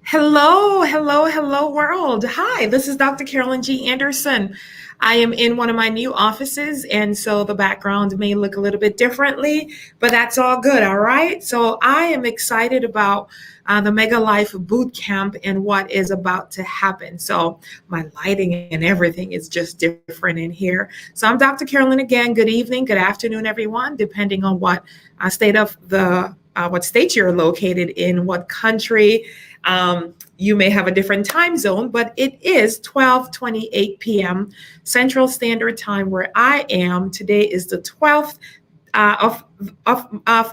Hello, hello, hello, world. Hi, this is Dr. Carolyn G. Anderson. I am in one of my new offices, and so the background may look a little bit differently, but that's all good, all right? So I am excited about the MEGALiFE Bootcamp and what is about to happen. So my lighting and everything is just different in here. So I'm Dr. Carolyn again. Good evening, good afternoon, everyone, depending on what what state you're located in, what country. You may have a different time zone, but it is 12:28 p.m. Central Standard Time where I am. Today is the 12th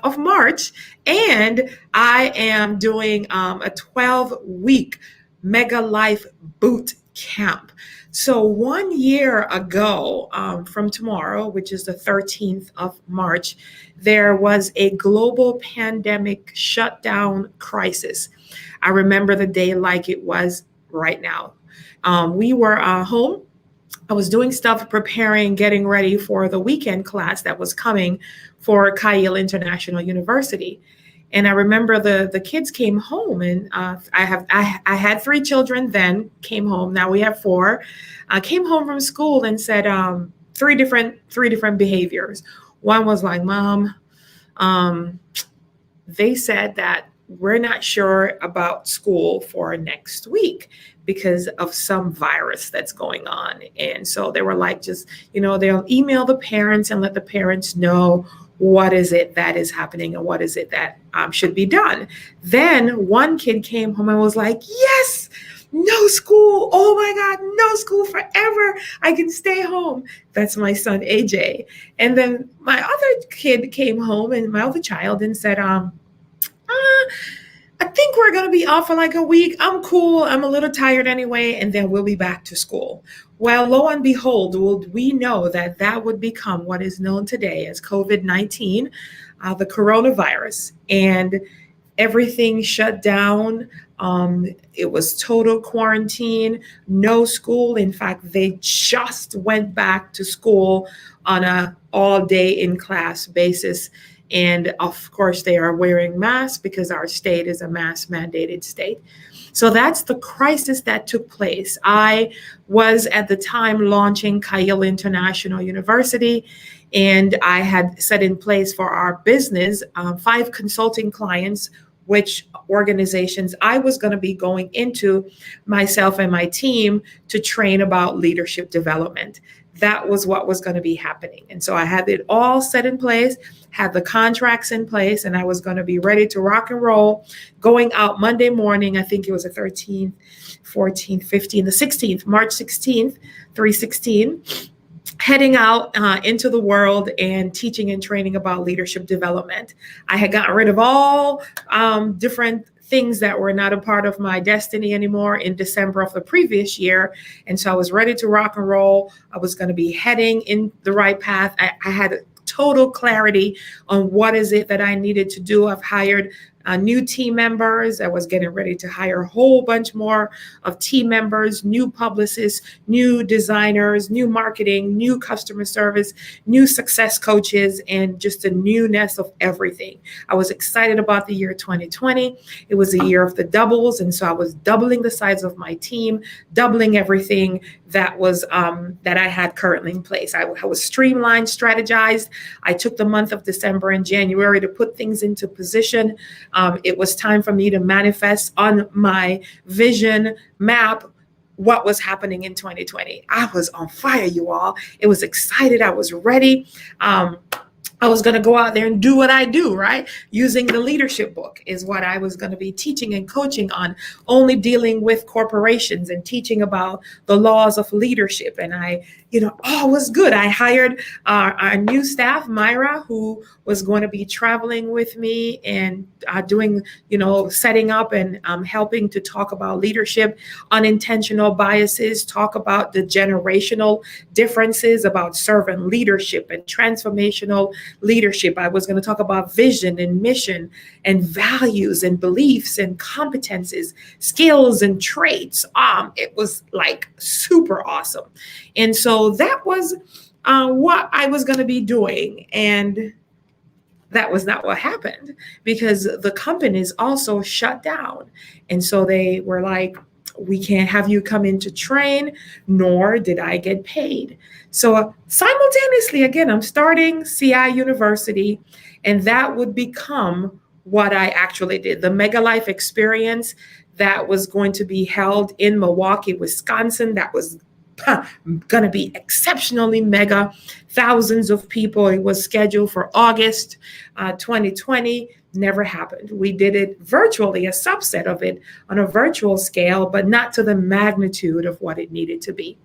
of March, and I am doing a 12-week MEGALiFE Boot Camp. So 1 year ago, from tomorrow, which is the 13th of March, there was a global pandemic shutdown crisis. I remember the day like it was right now. We were home. I was doing stuff, preparing, getting ready for the weekend class that was coming for Kyle International University. And I remember the kids came home, and I had three children then came home. Now we have four. Came home from school and said three different behaviors. One was like, "Mom, they said that we're not sure about school for next week because of some virus that's going on." And so they were like, just, they'll email the parents and let the parents know what is it that is happening and what is it that should be done. Then one kid came home and was like, "Yes, no school. Oh my God, no school forever. I can stay home." That's my son, AJ. And then my other kid came home, and my other child, and said, I think we're going to be off for like a week. I'm cool. I'm a little tired anyway, and then we'll be back to school. Well, lo and behold, we know that that would become what is known today as COVID-19, the coronavirus, and everything shut down. It was total quarantine, no school. In fact, they just went back to school on a all day in class basis. And of course, they are wearing masks because our state is a mask mandated state. So that's the crisis that took place. I was at the time launching Kyle International University, and I had set in place for our business 5 consulting clients, which organizations I was going to be going into, myself and my team, to train about leadership development. That was what was going to be happening. And so I had it all set in place, had the contracts in place, and I was going to be ready to rock and roll, going out Monday morning. I think it was the 13th, 14th, 15th, the 16th, March 16th, 316, heading out into the world and teaching and training about leadership development. I had gotten rid of all different things that were not a part of my destiny anymore in December of the previous year. And so I was ready to rock and roll. I was going to be heading in the right path. I had total clarity on what is it that I needed to do. I've hired new team members. I was getting ready to hire a whole bunch more of team members, new publicists, new designers, new marketing, new customer service, new success coaches, and just a newness of everything. I was excited about the year 2020. It was a year of the doubles. And so I was doubling the size of my team, doubling everything that was that I had currently in place. I was streamlined, strategized. I took the month of December and January to put things into position. It was time for me to manifest on my vision map what was happening in 2020. I was on fire, you all. It was excited. I was ready. I was going to go out there and do what I do, right? Using the leadership book is what I was going to be teaching and coaching on, only dealing with corporations and teaching about the laws of leadership. And all was good. I hired our new staff, Myra, who was going to be traveling with me and doing, setting up and helping to talk about leadership, unintentional biases, talk about the generational differences about servant leadership and transformational leadership. I was going to talk about vision and mission and values and beliefs and competences, skills and traits. It was like super awesome. And so that was what I was going to be doing. And That was not what happened, because the companies also shut down. And so they were like, we can't have you come in to train, nor did I get paid. So simultaneously, again, I'm starting CI University, and that would become what I actually did. The MEGALiFE experience that was going to be held in Milwaukee, Wisconsin, that was going to be exceptionally mega, thousands of people. It was scheduled for August 2020. Never happened. We did it virtually, a subset of it on a virtual scale, but not to the magnitude of what it needed to be.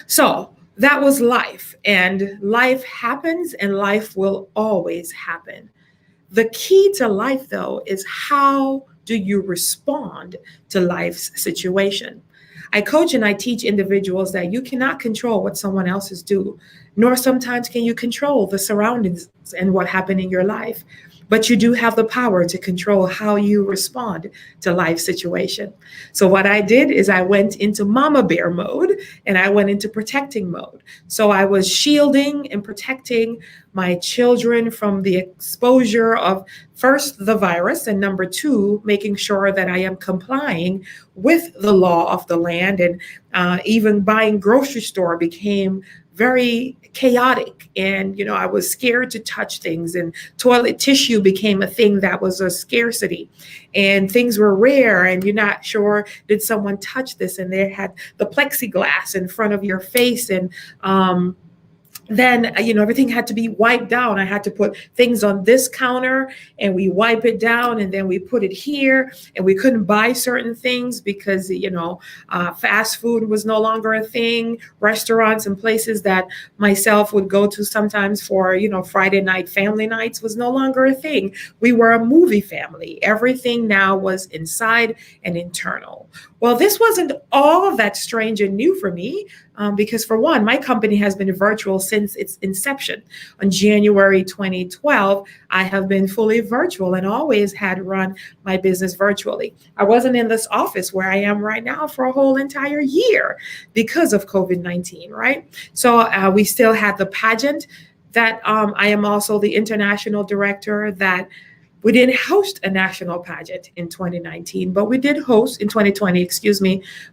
So that was life, and life happens, and life will always happen. The key to life, though, is how do you respond to life's situation? I coach and I teach individuals that you cannot control what someone else's do, nor sometimes can you control the surroundings and what happened in your life. But you do have the power to control how you respond to life situation. So what I did is I went into mama bear mode, and I went into protecting mode. So I was shielding and protecting my children from the exposure of, first, the virus, and number two, making sure that I am complying with the law of the land. And even buying grocery store became very chaotic, and I was scared to touch things, and toilet tissue became a thing that was a scarcity, and things were rare, and you're not sure, did someone touch this, and they had the plexiglass in front of your face, and then everything had to be wiped down. I had to put things on this counter, and we wipe it down, and then we put it here, and we couldn't buy certain things because fast food was no longer a thing. Restaurants and places that myself would go to sometimes for Friday night family nights was no longer a thing. We were a movie family. Everything now was inside and internal. Well, this wasn't all that strange and new for me, because for one, my company has been virtual since its inception. On January 2012, I have been fully virtual and always had run my business virtually. I wasn't in this office where I am right now for a whole entire year because of COVID-19, right? So we still had the pageant that I am also the international director that. We didn't host a national pageant in 2019, but we did host in 2020,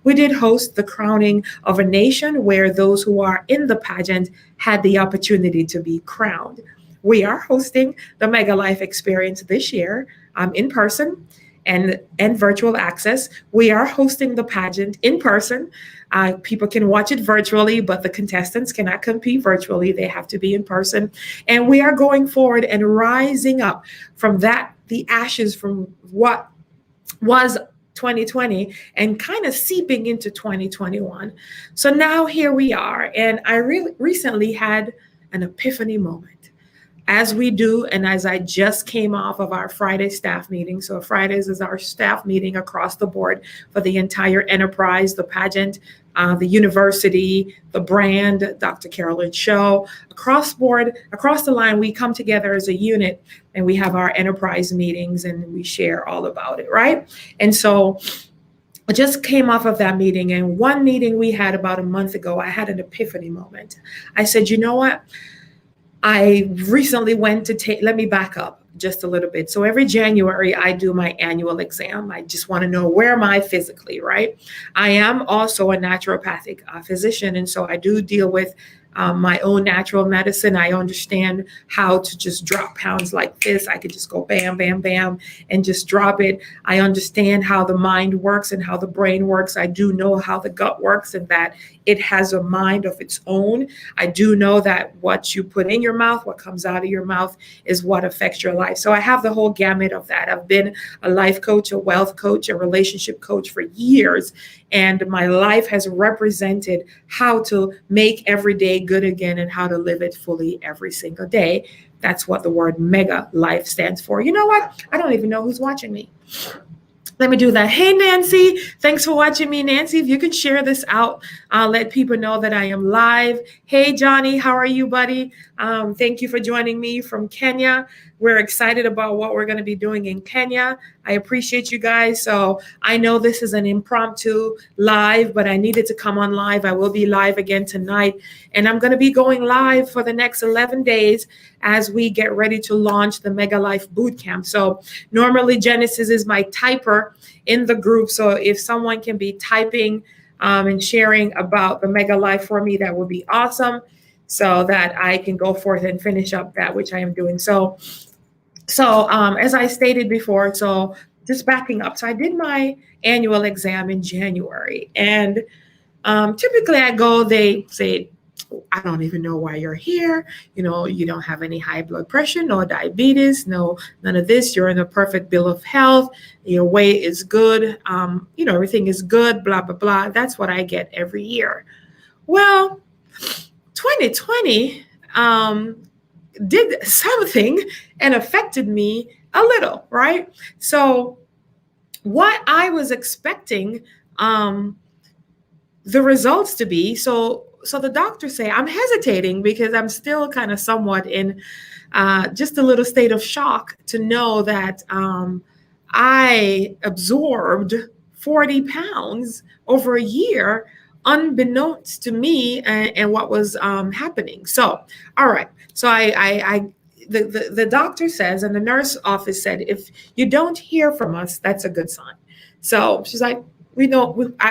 we did host the crowning of a nation where those who are in the pageant had the opportunity to be crowned. We are hosting the MEGALiFE experience this year in person and virtual access. We are hosting the pageant in person. People can watch it virtually, but the contestants cannot compete virtually. They have to be in person. And we are going forward and rising up from the ashes from what was 2020 and kind of seeping into 2021. So now here we are. And I recently had an epiphany moment. As we do, and as I just came off of our Friday staff meeting. So Fridays is our staff meeting across the board for the entire enterprise, the pageant, the university, the brand, Dr. Carolyn Show. Across board, across the line, we come together as a unit, and we have our enterprise meetings, and we share all about it, right? And so I just came off of that meeting, and one meeting we had about a month ago, I had an epiphany moment. I said, you know what? I recently went to let me back up just a little bit. So every January, I do my annual exam. I just want to know, where am I physically, right? I am also a naturopathic physician, and so I do deal with my own natural medicine. I understand how to just drop pounds like this. I could just go bam, bam, bam, and just drop it. I understand how the mind works and how the brain works. I do know how the gut works and that it has a mind of its own. I do know that what you put in your mouth, what comes out of your mouth, is what affects your life. So I have the whole gamut of that. I've been a life coach, a wealth coach, a relationship coach for years. And my life has represented how to make every day good again and how to live it fully every single day. That's what the word MEGALiFE stands for. You know what? I don't even know who's watching me. Let me do that. Hey, Nancy, thanks for watching me, Nancy. If you can share this out, let people know that I am live. Hey, Johnny, how are you, buddy? Thank you for joining me from Kenya. We're excited about what we're going to be doing in Kenya. I appreciate you guys. So I know this is an impromptu live, but I needed to come on live. I will be live again tonight. And I'm going to be going live for the next 11 days as we get ready to launch the MEGALiFE Bootcamp. So normally Genesis is my typer in the group. So if someone can be typing and sharing about the MEGALiFE for me, that would be awesome, so that I can go forth and finish up that which I am doing. So as I stated before, so just backing up. So I did my annual exam in January, and typically I go, they say, I don't even know why you're here. You know, you don't have any high blood pressure, no diabetes, no, none of this. You're in a perfect bill of health. Your weight is good. Everything is good, blah, blah, blah. That's what I get every year. Well, 2020 did something and affected me a little, right? So what I was expecting the results to be, so the doctors say, I'm hesitating because I'm still kind of somewhat in just a little state of shock to know that I absorbed 40 pounds over a year, unbeknownst to me and what was happening. So, all right. So the doctor says, and the nurse office said, if you don't hear from us, that's a good sign. So she's like,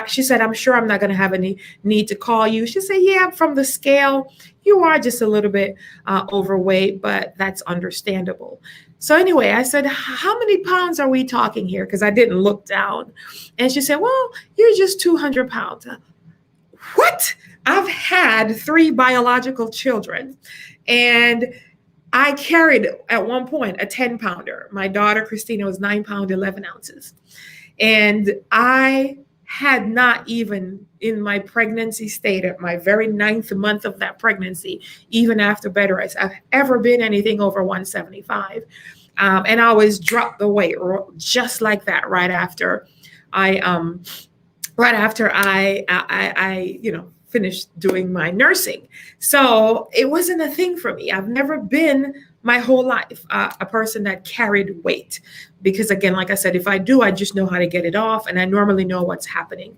she said, I'm sure I'm not going to have any need to call you. She said, yeah, from the scale, you are just a little bit overweight, but that's understandable. So anyway, I said, how many pounds are we talking here? Because I didn't look down. And she said, well, you're just 200 pounds. What? I've had 3 biological children, and I carried at one point a 10 pounder. My daughter, Christina, was 9 pounds, 11 ounces. And I had not even in my pregnancy state, at my very 9th month of that pregnancy, even after bed rest, I've ever been anything over 175. And I always dropped the weight just like that right after I finished doing my nursing. So it wasn't a thing for me. I've never been my whole life a person that carried weight, because again, like I said, if I do, I just know how to get it off, and I normally know what's happening.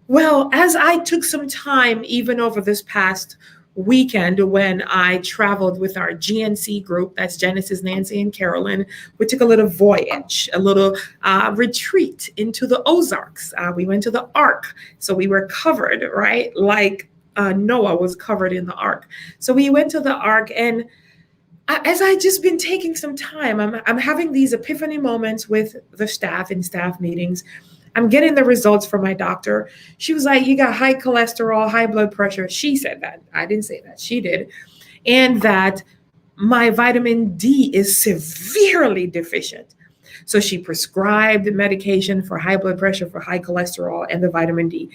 Well, as I took some time, even over this past weekend when I traveled with our GNC group, that's Genesis, Nancy, and Carolyn, we took a little voyage, a little retreat into the Ozarks. We went to the Ark, so we were covered, right? Like Noah was covered in the Ark. So we went to the Ark, and as I just been taking some time, I'm having these epiphany moments with the staff in staff meetings. I'm getting the results from my doctor. She was like, you got high cholesterol, high blood pressure. She said that. I didn't say that. She did. And that my vitamin D is severely deficient. So she prescribed medication for high blood pressure, for high cholesterol, and the vitamin D.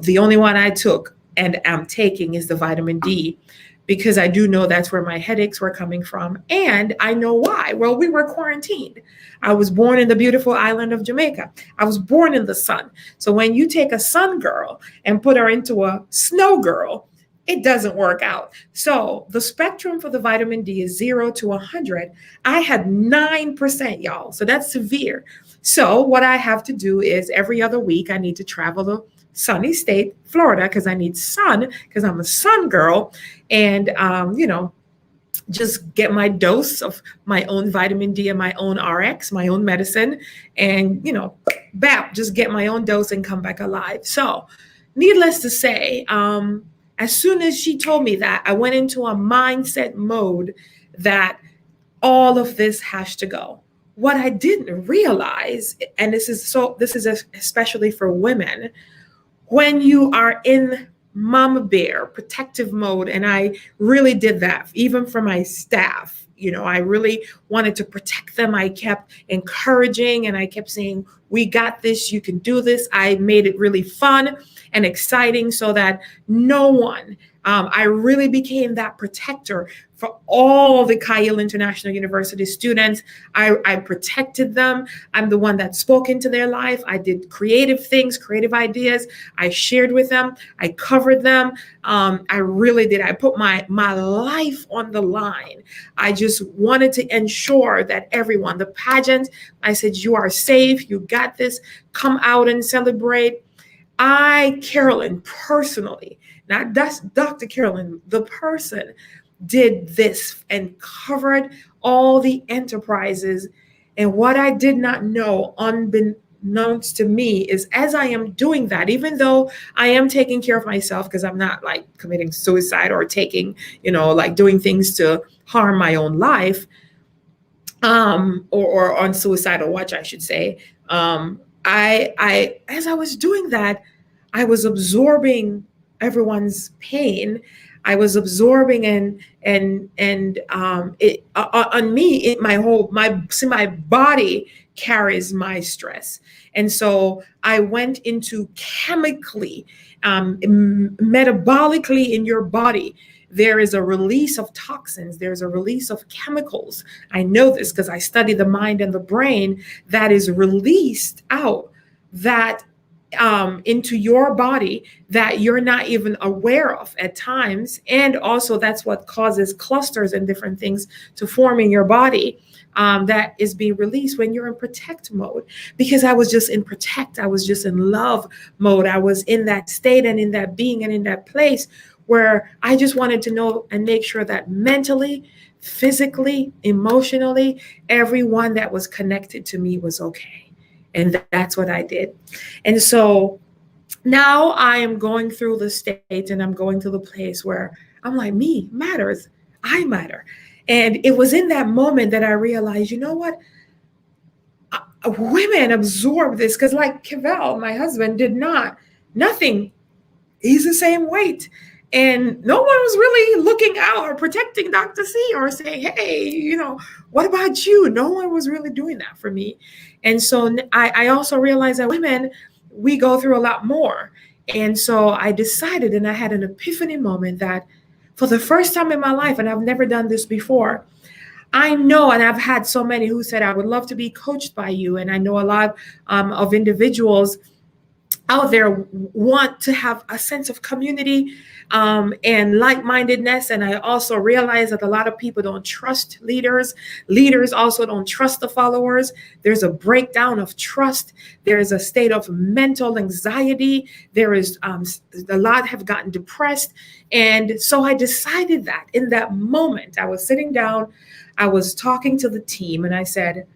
The only one I took and am taking is the vitamin D, because I do know that's where my headaches were coming from. And I know why. Well, we were quarantined. I was born in the beautiful island of Jamaica. I was born in the sun. So when you take a sun girl and put her into a snow girl, it doesn't work out. So the spectrum for the vitamin D is 0 to 100. I had 9%, y'all. So that's severe. So what I have to do is every other week, I need to travel to sunny state, Florida, because I need sun, because I'm a sun girl, and just get my dose of my own vitamin D and my own RX, my own medicine, and just get my own dose and come back alive. So needless to say, as soon as she told me that, I went into a mindset mode that all of this has to go. What I didn't realize, and this is especially for women, when you are in mama bear protective mode, and I really did that even for my staff, I really wanted to protect them. I kept encouraging, and I kept saying, we got this, you can do this. I made it really fun and exciting so that no one, I really became that protector for all the Kyle International University students. I protected them. I'm the one that spoke into their life. I did creative things, creative ideas. I shared with them. I covered them. I really did. I put my life on the line. I just just wanted to ensure that everyone, the pageant, I said, you are safe, you got this, come out and celebrate. Carolyn, personally, not that's Dr. Carolyn, the person, did this and covered all the enterprises. And what I did not know, unbeknownst to me, is as I am doing that, even though I am taking care of myself, because I'm not like committing suicide or taking, like doing things to harm my own life, or on suicidal watch, I should say. As I was doing that, I was absorbing everyone's pain. I was absorbing and it on me. My body carries my stress, and so I went into chemically, metabolically in your body. There is a release of toxins. There's a release of chemicals. I know this because I study the mind and the brain that is released out that into your body that you're not even aware of at times. And also that's what causes clusters and different things to form in your body. That is being released when you're in protect mode, because I was just in protect. I was just in love mode. I was in that state and in that being and in that place where I just wanted to know and make sure that mentally, physically, emotionally, everyone that was connected to me was okay. And that's what I did. And so now I am going through the state and I'm going to the place where I'm like, me matters. I matter. And it was in that moment that I realized, you know what? Women absorb this, because like Cavell, my husband, did nothing. He's the same weight. And no one was really looking out or protecting Dr. C or saying, hey, what about you? No one was really doing that for me. And so I also realized that women, we go through a lot more. And so I decided, and I had an epiphany moment that for the first time in my life, and I've never done this before, I know, and I've had so many who said, I would love to be coached by you. And I know a lot of individuals out there want to have a sense of community and like-mindedness. And I also realize that a lot of people don't trust leaders. Leaders also don't trust the followers. There's a breakdown of trust. There is a state of mental anxiety. There is a lot have gotten depressed. And so I decided that in that moment, I was sitting down, I was talking to the team, and I said,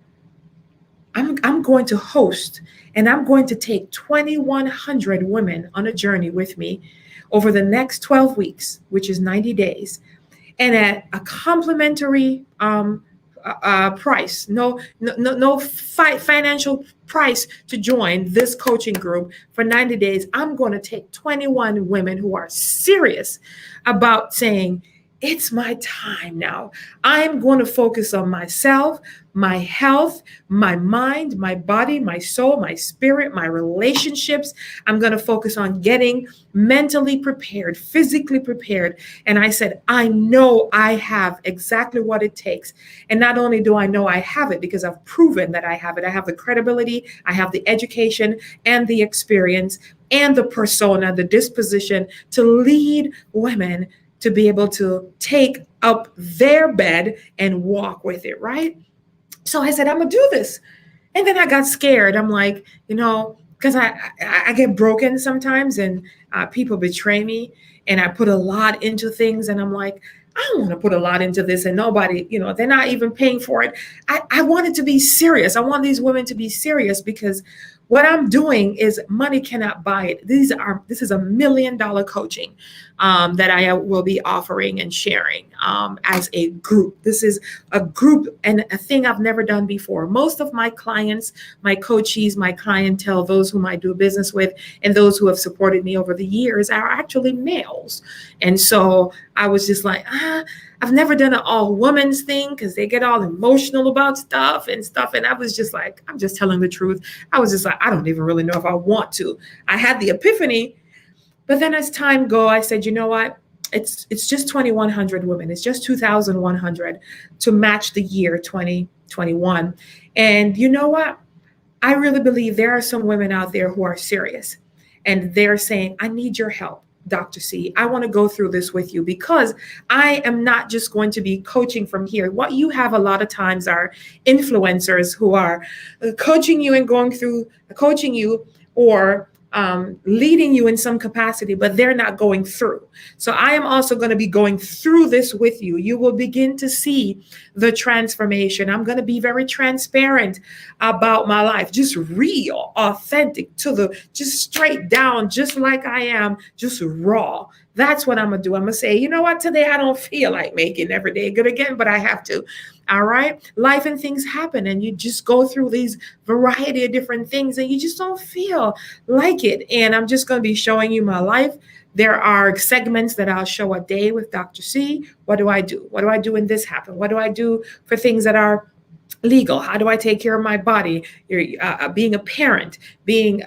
I'm going to host, and I'm going to take 2,100 women on a journey with me over the next 12 weeks, which is 90 days, and at a complimentary price, no financial price to join this coaching group for 90 days. I'm going to take 21 women who are serious about saying, it's my time now. I'm going to focus on myself, my health, my mind, my body, my soul, my spirit, my relationships. I'm going to focus on getting mentally prepared, physically prepared. And I said, I know I have exactly what it takes. And not only do I know I have it, because I've proven that I have it. I have the credibility, I have the education and the experience and the persona, the disposition to lead women to be able to take up their bed and walk with it, right? So I said, I'm gonna do this. And then I got scared. I'm like, because I get broken sometimes, and people betray me, and I put a lot into things, and I'm like, I don't want to put a lot into this, and nobody, they're not even paying for it. I wanted to be serious. I want these women to be serious, because what I'm doing is money cannot buy it. This is $1 million coaching that I will be offering and sharing as a group. This is a group and a thing I've never done before. Most of my clients, my coachees, my clientele, those whom I do business with, and those who have supported me over the years are actually males. And so I was just like, I've never done an all women's thing, because they get all emotional about stuff. And I was just like, I'm just telling the truth. I was just like, I don't even really know if I want to. I had the epiphany. But then as time go, I said, you know what? It's just 2,100 women. It's just 2,100 to match the year 2021. And you know what? I really believe there are some women out there who are serious, and they're saying, I need your help. Dr. C, I want to go through this with you because I am not just going to be coaching from here. What you have a lot of times are influencers who are coaching you and going through coaching you or leading you in some capacity, but they're not going through. So I am also going to be going through this with you. You will begin to see the transformation. I'm going to be very transparent about my life, just real, authentic just straight down, just like I am, just raw. That's what I'm going to do. I'm going to say, you know what, today I don't feel like making every day good again, but I have to. All right. Life and things happen and you just go through these variety of different things and you just don't feel like it. And I'm just going to be showing you my life. There are segments that I'll show a day with Dr. C. What do I do? What do I do when this happens? What do I do for things that are legal? How do I take care of my body? Being a parent, being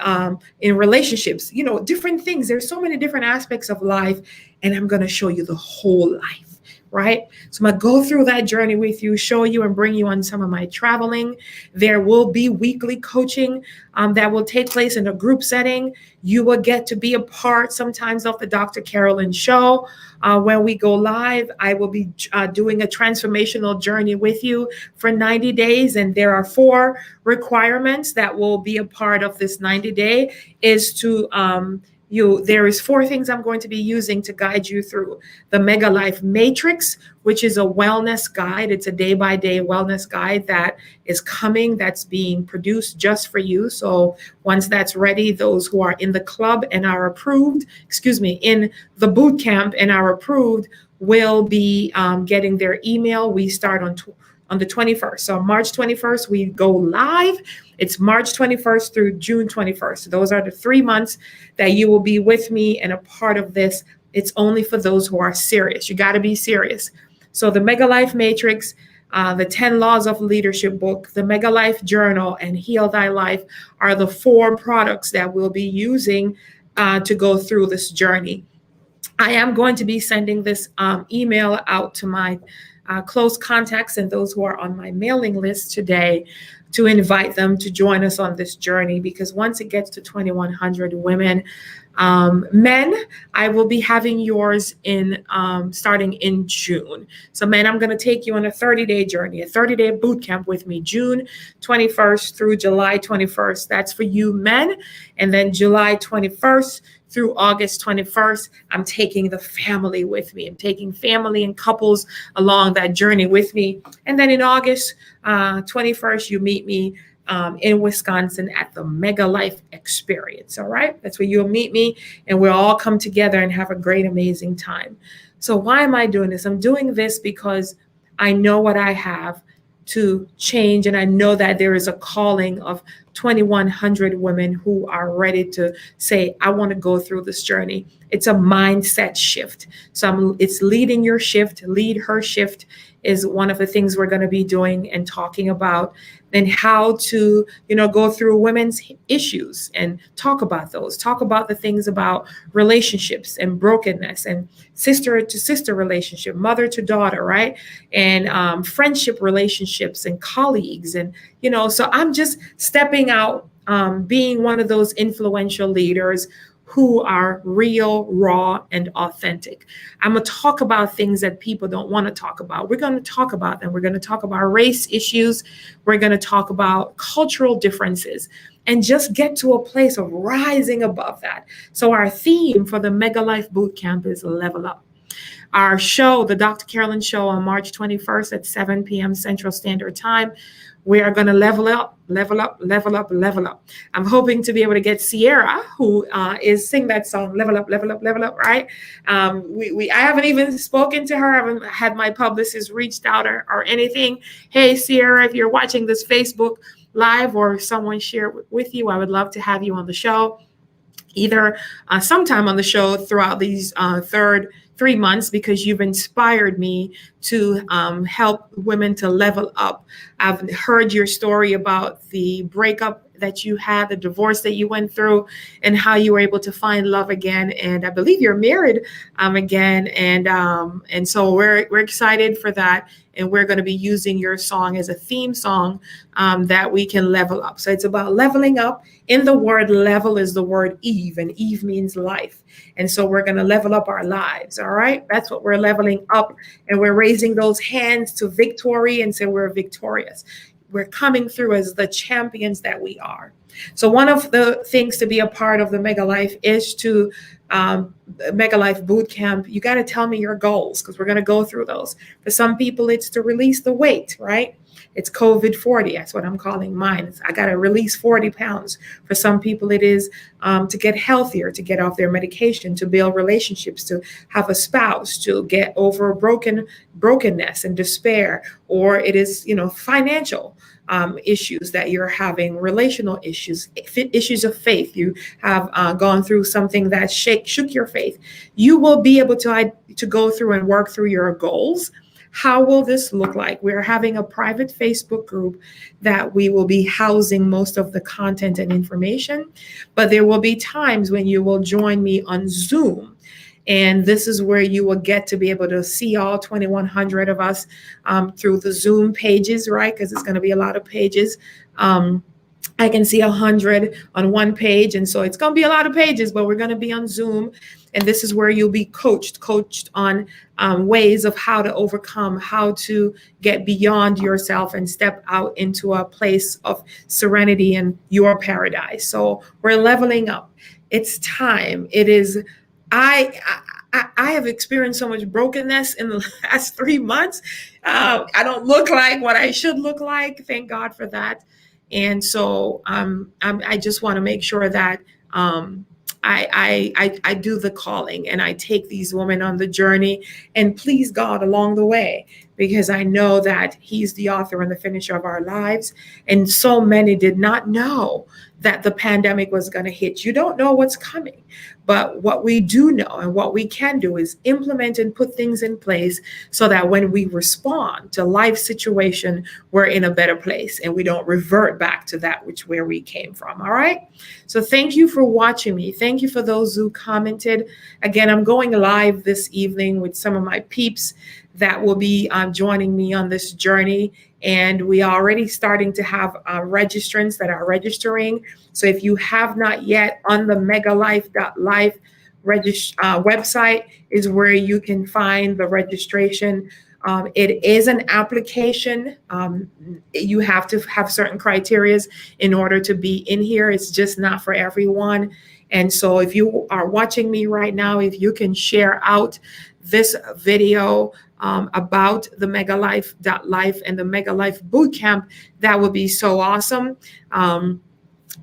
in relationships, different things. There's so many different aspects of life, and I'm going to show you the whole life. Right? So I'm going to go through that journey with you, show you and bring you on some of my traveling. There will be weekly coaching that will take place in a group setting. You will get to be a part sometimes of the Dr. Carolyn Show. When we go live, I will be doing a transformational journey with you for 90 days. And there are 4 requirements that will be a part of this 90-day is to there is 4 things I'm going to be using to guide you through the MEGALiFE Matrix, which is a wellness guide. It's a day-by-day wellness guide that is coming, that's being produced just for you. So once that's ready, those who are in the club and are approved, in the boot camp and are approved will be getting their email. We start on the 21st. So March 21st, we go live. It's March 21st through June 21st. Those are the 3 months that you will be with me and a part of this. It's only for those who are serious. You got to be serious. So the MEGALiFE Matrix, the 10 Laws of Leadership book, the MEGALiFE Journal, and Heal Thy Life are the 4 products that we'll be using to go through this journey. I am going to be sending this email out to my close contacts and those who are on my mailing list today to invite them to join us on this journey, because once it gets to 2,100 women, men, I will be having yours in starting in June. So men, I'm going to take you on a 30-day journey, a 30-day boot camp with me, June 21st through July 21st. That's for you men. And then July 21st through August 21st, I'm taking the family with me. I'm taking family and couples along that journey with me. And then in August 21st, you meet me in Wisconsin at the MEGALiFE Experience. All right. That's where you'll meet me and we'll all come together and have a great, amazing time. So why am I doing this? I'm doing this because I know what I have to change. And I know that there is a calling of 2,100 women who are ready to say, I want to go through this journey. It's a mindset shift. So it's leading your shift, lead her shift is one of the things we're going to be doing and talking about, and how to, go through women's issues and talk about those, talk about the things about relationships and brokenness and sister to sister relationship, mother to daughter, right? And friendship relationships and colleagues. And, so I'm just stepping out, being one of those influential leaders who are real, raw, and authentic. I'm going to talk about things that people don't want to talk about. We're going to talk about them. We're going to talk about race issues. We're going to talk about cultural differences and just get to a place of rising above that. So our theme for the MEGALiFE Bootcamp is Level Up. Our show, the Dr. Carolyn Show, on March 21st at 7 p.m. Central Standard Time. We are going to level up, level up, level up, level up. I'm hoping to be able to get Sierra, who is sing that song, level up, level up, level up, right? I haven't even spoken to her. I haven't had my publicist reached out or anything. Hey, Sierra, if you're watching this Facebook Live or someone share it with you, I would love to have you on the show. Either sometime on the show throughout these 3 months, because you've inspired me to help women to level up. I've heard your story about the breakup that you had, the divorce that you went through, and how you were able to find love again. And I believe you're married again. And so we're excited for that. And we're going to be using your song as a theme song that we can level up. So it's about leveling up. In the word level is the word E. Eve, and Eve means life. And so we're going to level up our lives. All right. That's what we're leveling up. And we're raising those hands to victory and say we're victorious. We're coming through as the champions that we are. So one of the things to be a part of the MEGALiFE is to MEGALiFE Bootcamp. You got to tell me your goals, because we're going to go through those. For some people, it's to release the weight, right? It's COVID 40. That's what I'm calling mine. I got to release 40 pounds. For some people, it is to get healthier, to get off their medication, to build relationships, to have a spouse, to get over brokenness and despair, or it is, financial issues that you're having, relational issues, issues of faith. You have gone through something that shook your faith. You will be able to go through and work through your goals. How will this look like? We're having a private Facebook group that we will be housing most of the content and information, but there will be times when you will join me on Zoom. And this is where you will get to be able to see all 2,100 of us through the Zoom pages, right? Because it's going to be a lot of pages. I can see 100 on one page. And so it's going to be a lot of pages, but we're going to be on Zoom. And this is where you'll be coached on ways of how to overcome, how to get beyond yourself and step out into a place of serenity in your paradise. So we're leveling up. It's time. It is. I have experienced so much brokenness in the last 3 months. I don't look like what I should look like. Thank God for that. And so I just want to make sure that I do the calling and I take these women on the journey and please God along the way, because I know that He's the author and the finisher of our lives. And so many did not know that the pandemic was going to hit. You don't know what's coming. But what we do know and what we can do is implement and put things in place so that when we respond to life situation, we're in a better place and we don't revert back to that where we came from. All right. So thank you for watching me. Thank you for those who commented. Again, I'm going live this evening with some of my peeps that will be joining me on this journey. And we are already starting to have registrants that are registering. So if you have not yet, on the megalife.life website is where you can find the registration. It is an application. You have to have certain criteria in order to be in here. It's just not for everyone. And so if you are watching me right now, if you can share out this video about the MEGALiFE.life and the MEGALiFE Bootcamp, that would be so awesome.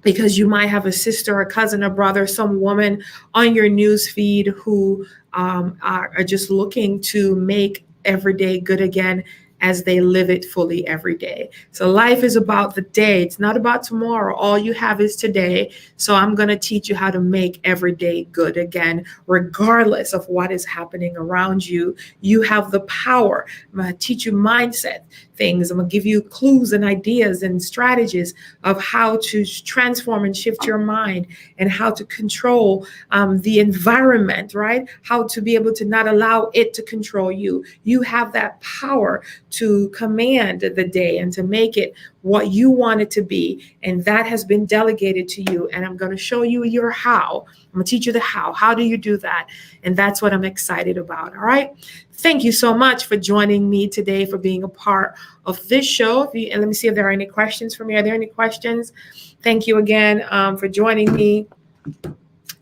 Because you might have a sister, a cousin, a brother, some woman on your news feed who are just looking to make every day good again as they live it fully every day. So life is about the day. It's not about tomorrow. All you have is today. So I'm going to teach you how to make every day good again, regardless of what is happening around you. You have the power. I'm going to teach you mindset things. I'm going to give you clues and ideas and strategies of how to transform and shift your mind and how to control the environment, right? How to be able to not allow it to control you. You have that power to command the day and to make it what you want it to be. And that has been delegated to you. And I'm going to show you your how. I'm going to teach you the how. How do you do that? And that's what I'm excited about. All right. Thank you so much for joining me today, for being a part of this show. And let me see if there are any questions for me. Are there any questions? Thank you again for joining me.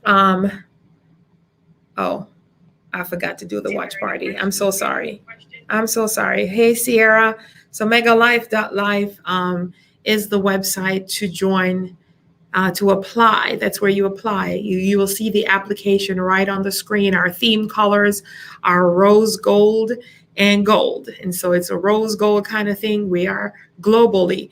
Oh, I forgot to do the watch party. I'm so sorry. I'm so sorry. Hey, Sierra. So megalife.life is the website to join, to apply. That's where you apply. You will see the application right on the screen. Our theme colors are rose gold and gold. And so it's a rose gold kind of thing. We are globally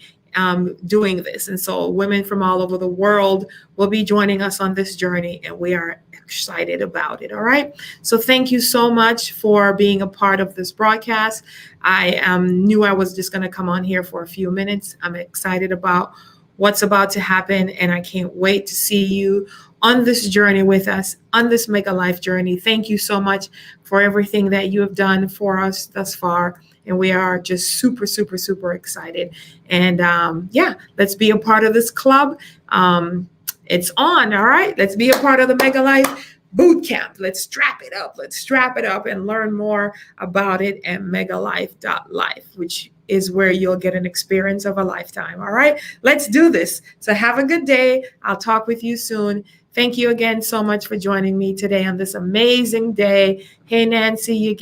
doing this. And so women from all over the world will be joining us on this journey, and we are excited about it. All right. So thank you so much for being a part of this broadcast. I knew I was just going to come on here for a few minutes. I'm excited about what's about to happen, and I can't wait to see you on this journey with us, on this MEGALiFE journey. Thank you so much for everything that you have done for us thus far. And we are just super, super, super excited. And yeah, let's be a part of this club. It's on. All right. Let's be a part of the MEGALiFE Bootcamp. Let's strap it up. Let's strap it up and learn more about it at megalife.life, which is where you'll get an experience of a lifetime. All right. Let's do this. So have a good day. I'll talk with you soon. Thank you again so much for joining me today on this amazing day. Hey, Nancy,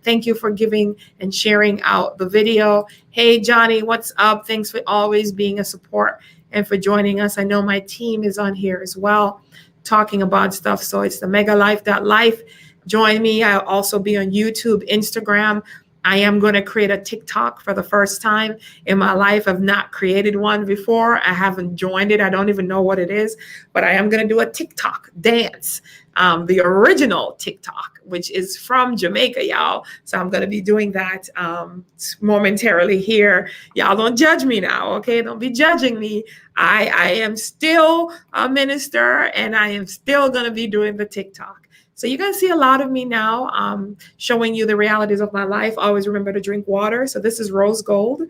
thank you for giving and sharing out the video. Hey, Johnny, what's up? Thanks for always being a support and for joining us. I know my team is on here as well talking about stuff. So it's the megalife.life. Join me. I'll also be on YouTube, Instagram. I am going to create a TikTok for the first time in my life. I've not created one before. I haven't joined it. I don't even know what it is, but I am going to do a TikTok dance, the original TikTok, which is from Jamaica, y'all. So I'm going to be doing that momentarily here. Y'all don't judge me now, okay? Don't be judging me. I am still a minister, and I am still going to be doing the TikTok. So you're going to see a lot of me now, showing you the realities of my life. Always remember to drink water. So this is rose gold.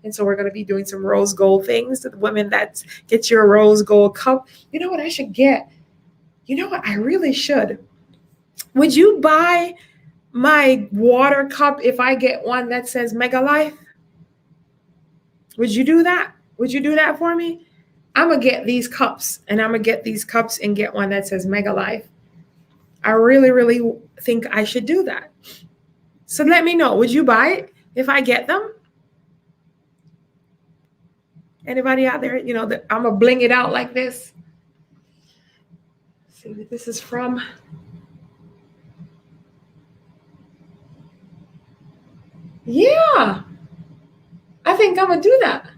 And so we're going to be doing some rose gold things to the women that get your rose gold cup. You know what I should get? You know what? I really should. Would you buy my water cup if I get one that says MEGALiFE? Would you do that? Would you do that for me? I'm going to get these cups, and I'm going to get these cups and get one that says MEGALiFE. I really, really think I should do that. So let me know. Would you buy it if I get them? Anybody out there? You know, I'm going to bling it out like this. Let's see what this is from. Yeah. I think I'm going to do that.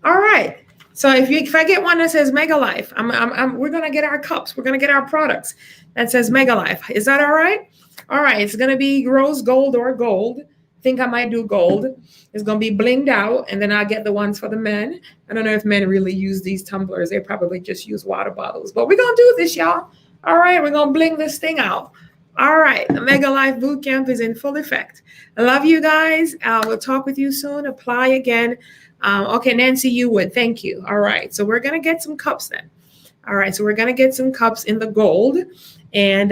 All right. So if I get one that says MEGALiFE, we're gonna get our cups. We're gonna get our products that says MEGALiFE. Is that all right? All right. It's gonna be rose gold or gold. I think I might do gold. It's gonna be blinged out, and then I'll get the ones for the men. I don't know if men really use these tumblers. They probably just use water bottles. But we're gonna do this, y'all. All right. We're gonna bling this thing out. All right. The MEGALiFE Bootcamp is in full effect. I love you guys. We'll talk with you soon. Apply again. Okay, Nancy, you would. Thank you. All right. So we're going to get some cups then. All right. So we're going to get some cups in the gold, and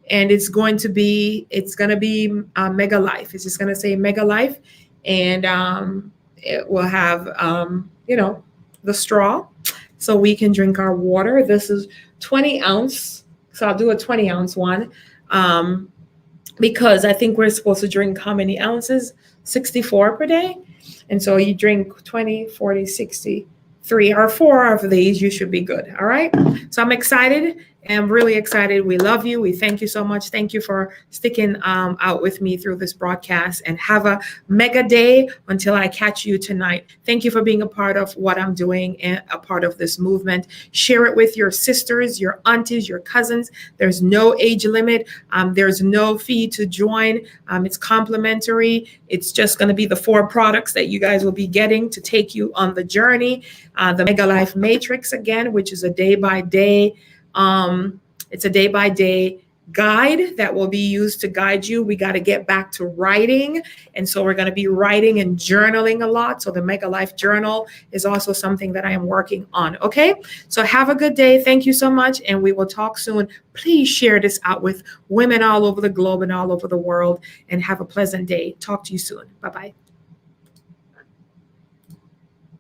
it's going to be MEGALiFE. It's just going to say MEGALiFE, and it will have, the straw, so we can drink our water. This is 20 ounce. So I'll do a 20 ounce one, because I think we're supposed to drink how many ounces? 64 per day. And so you drink 20, 40, 60, 3 or 4 of these, you should be good. All right. So I'm excited. I'm really excited. We love you. We thank you so much. Thank you for sticking out with me through this broadcast, and have a mega day until I catch you tonight. Thank you for being a part of what I'm doing and a part of this movement. Share it with your sisters, your aunties, your cousins. There's no age limit. There's no fee to join. It's complimentary. It's just going to be the 4 products that you guys will be getting to take you on the journey. The MEGALiFE Matrix, again, which is a day-by-day it's a day-by-day guide that will be used to guide you. We got to get back to writing. And so we're going to be writing and journaling a lot. So the MEGALiFE journal is also something that I am working on. Okay. So have a good day. Thank you so much. And we will talk soon. Please share this out with women all over the globe and all over the world, and have a pleasant day. Talk to you soon. Bye-bye.